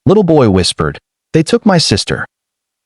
Little boy whispered, "They took my sister."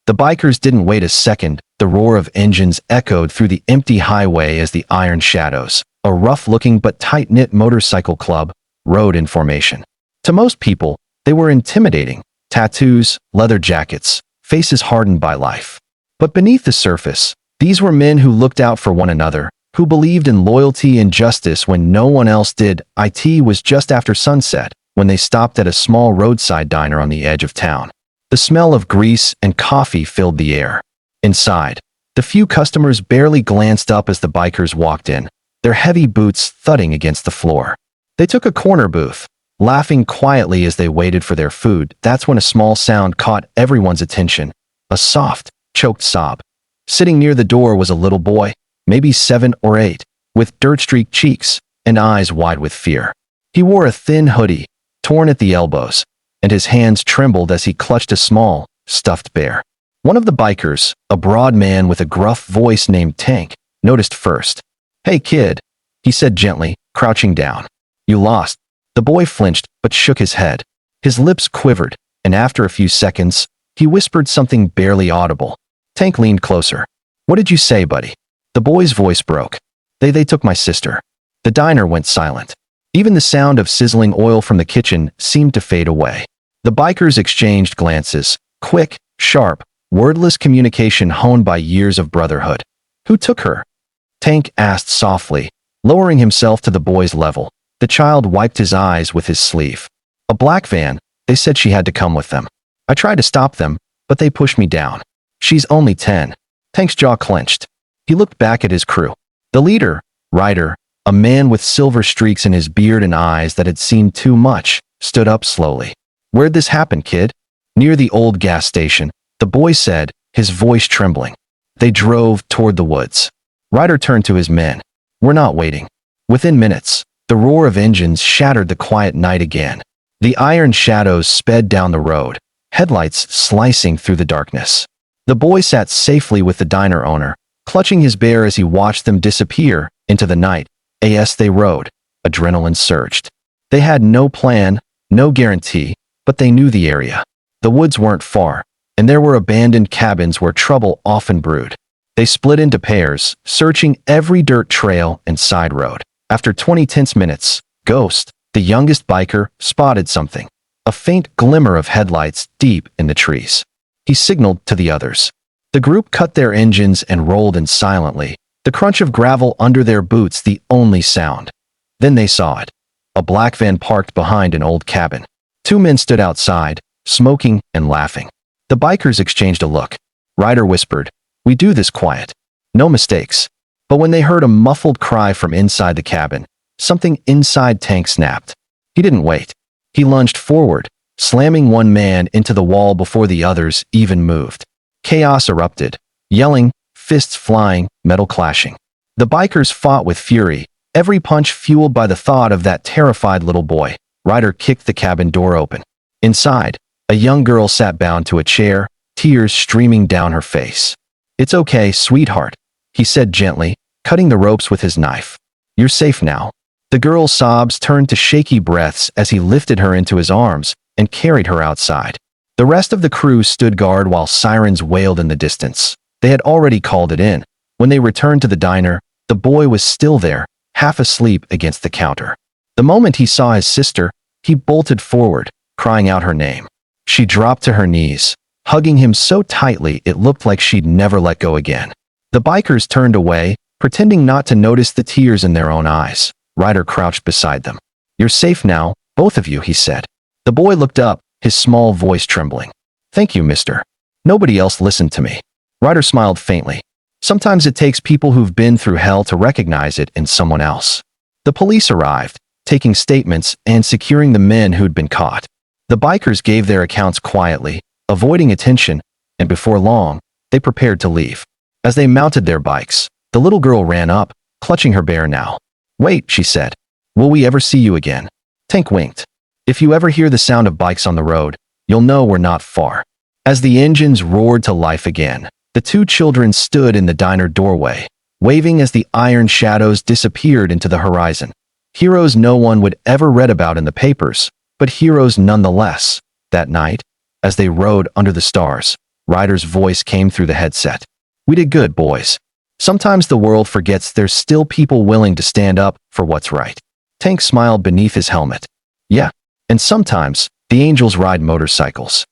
The bikers didn't wait a second. The roar of engines echoed through the empty highway as the iron shadows, a rough-looking but tight-knit motorcycle club, rode in formation. To most people, they were intimidating. Tattoos, leather jackets, faces hardened by life. But beneath the surface, these were men who looked out for one another, who believed in loyalty and justice when no one else did. It was just after sunset, when they stopped at a small roadside diner on the edge of town. The smell of grease and coffee filled the air. Inside, the few customers barely glanced up as the bikers walked in, their heavy boots thudding against the floor. They took a corner booth, laughing quietly as they waited for their food. That's when a small sound caught everyone's attention, a soft, choked sob. Sitting near the door was a little boy, maybe 7 or 8, with dirt-streaked cheeks and eyes wide with fear. He wore a thin hoodie, torn at the elbows, and his hands trembled as he clutched a small, stuffed bear. One of the bikers, a broad man with a gruff voice named Tank, noticed first. "Hey kid," he said gently, crouching down. "You lost." The boy flinched but shook his head. His lips quivered, and after a few seconds, he whispered something barely audible. Tank leaned closer. "What did you say, buddy?" The boy's voice broke. They took my sister." The diner went silent. Even the sound of sizzling oil from the kitchen seemed to fade away. The bikers exchanged glances, quick, sharp, wordless communication honed by years of brotherhood. "Who took her?" Tank asked softly, lowering himself to the boy's level. The child wiped his eyes with his sleeve. "A black van. They said she had to come with them. I tried to stop them, but they pushed me down. She's only 10. Tank's jaw clenched. He looked back at his crew. The leader, Ryder, a man with silver streaks in his beard and eyes that had seen too much, stood up slowly. "Where'd this happen, kid?" "Near the old gas station," the boy said, his voice trembling. They drove toward the woods. Ryder turned to his men. "We're not waiting." Within minutes, the roar of engines shattered the quiet night again. The iron shadows sped down the road, headlights slicing through the darkness. The boy sat safely with the diner owner, clutching his bear as he watched them disappear into the night. As they rode, adrenaline surged. They had no plan, no guarantee, but they knew the area. The woods weren't far, and there were abandoned cabins where trouble often brewed. They split into pairs, searching every dirt trail and side road. After 20 tense minutes, Ghost, the youngest biker, spotted something. A faint glimmer of headlights deep in the trees. He signaled to the others. The group cut their engines and rolled in silently, the crunch of gravel under their boots the only sound. Then they saw it. A black van parked behind an old cabin. 2 men stood outside, smoking and laughing. The bikers exchanged a look. Ryder whispered, "We do this quiet. No mistakes." But when they heard a muffled cry from inside the cabin, something inside Tank snapped. He didn't wait. He lunged forward, slamming one man into the wall before the others even moved. Chaos erupted, yelling, fists flying, metal clashing. The bikers fought with fury, every punch fueled by the thought of that terrified little boy. Ryder kicked the cabin door open. Inside, a young girl sat bound to a chair, tears streaming down her face. "It's okay, sweetheart," he said gently, cutting the ropes with his knife. "You're safe now." The girl's sobs turned to shaky breaths as he lifted her into his arms and carried her outside. The rest of the crew stood guard while sirens wailed in the distance. They had already called it in. When they returned to the diner, the boy was still there, half asleep against the counter. The moment he saw his sister, he bolted forward, crying out her name. She dropped to her knees, hugging him so tightly it looked like she'd never let go again. The bikers turned away, pretending not to notice the tears in their own eyes. Ryder crouched beside them. "You're safe now, both of you," he said. The boy looked up, his small voice trembling. "Thank you, mister. Nobody else listened to me." Ryder smiled faintly. "Sometimes it takes people who've been through hell to recognize it in someone else." The police arrived, taking statements and securing the men who'd been caught. The bikers gave their accounts quietly, avoiding attention, and before long, they prepared to leave. As they mounted their bikes, the little girl ran up, clutching her bear now. "Wait," she said. "Will we ever see you again?" Tank winked. "If you ever hear the sound of bikes on the road, you'll know we're not far." As the engines roared to life again, the 2 children stood in the diner doorway, waving as the iron shadows disappeared into the horizon. Heroes no one would ever read about in the papers, but heroes nonetheless. That night, as they rode under the stars, Ryder's voice came through the headset. "We did good, boys. Sometimes the world forgets there's still people willing to stand up for what's right." Tank smiled beneath his helmet. "Yeah, and sometimes the angels ride motorcycles."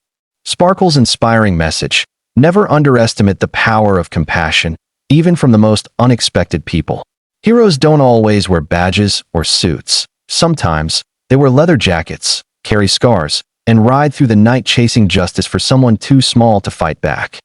Sparkle's inspiring message: never underestimate the power of compassion, even from the most unexpected people. Heroes don't always wear badges or suits. Sometimes they wear leather jackets, carry scars, and ride through the night chasing justice for someone too small to fight back.